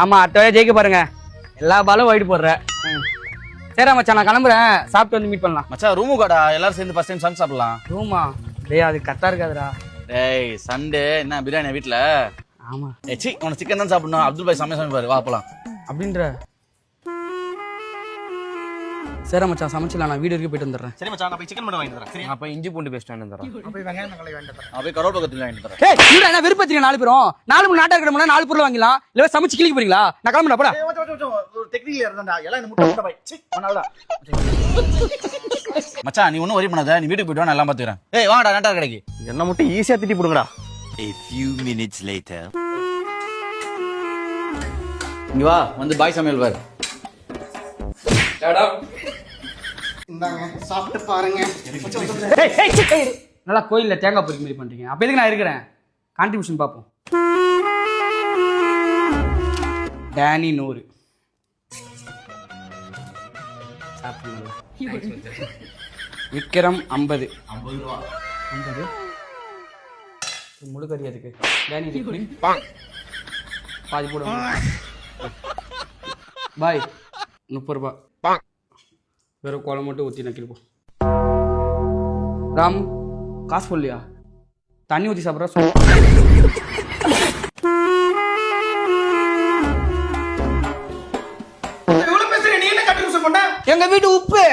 ஆமா அடுத்த ஜெயிக்க பாருங்க எல்லா பாலும் ஒயிட் போடுற. சரி மச்சான் நான் கிளம்புறேன், சாப்பிட்டு வந்து மீட் பண்ணலாம். மச்சான் ரூமு காடா, எல்லாரும் சேர்ந்து ஃபர்ஸ்ட் டைம் சமைச்சு சாப்பிடலாம். ரூமா? டேய் அது கரெக்டா இருக்காதுடா. டேய் சண்டே என்ன பிரியாணி வீட்ல? ஆமா. சி உனக்கு சிக்கன் தான் சாப்பிடணும். அப்துல் பாய் சமைப்பாரு, வா போலாம். அப்படின்ற? சரி மச்சான் சமைச்சிடலாம், நான் வீடு வரைக்கும் போயிட்டு வந்துடுறேன். சரி மச்சான் நான் போய் சிக்கன் மட்டும் வாங்கி தரேன். சரி அப்ப இஞ்சி பூண்டு பேஸ்ட் வாங்கி தரேன். போய் வெங்காயம் தக்காளி வாங்கி தரேன். போய் கரோல் பக்கத்துல வாங்கி தரேன். ஏய் நீங்க என்ன விருப்பத்தீங்க 4 பேரும்? 4 மூணு நாட்டா இருக்கணும்னா 4 பொருள் வாங்கிடலாம். இல்ல சமைச்சு கிளிக்க போறீங்களா? நான் கிளம்புறேன் போடா. ஒரு டெக்னிக்கல் இருந்தாடா, எல்லாம் இந்த முட்டை பாய். சி பண்ணாதடா. மச்சான் நீ ஒண்ணும் வரி பண்ணாத, நீ வீட்டுக்கு போய்ட்டு வா, நான் எல்லாம் பாத்துக்கறேன். ஏய் வாடா நாட்டா கடைக்கு. என்ன மட்டும் ஈஸியா திட்டி போடுங்கடா. A few minutes later. இங்க வா, வந்து பாய் சமையல் பாரு. இந்தாங்க சாப்பிட்டு பாருங்க. நல்லா கோயில்ல தேங்காய் பொறுக்கி மாதிரி பண்றீங்க. அப்ப எதுக்கு நான் இருக்கிறேன்? கான்ட்ரிபியூஷன் பார்ப்போம். டேனி 100 சாப்பிடுங்களா? விக்ரம் 50 50 முழு கறி அதுக்கு. டேனி பாதி போடுவாங்க. பாய் 30 ரூபாய். வெறும் குழம்பு மட்டும் ஊற்றி நக்கிருப்போம். ராம் காசு போடலையா? தண்ணி ஊற்றி சாப்பிட்றா சொல்லு. எங்க வீட்டு உப்பு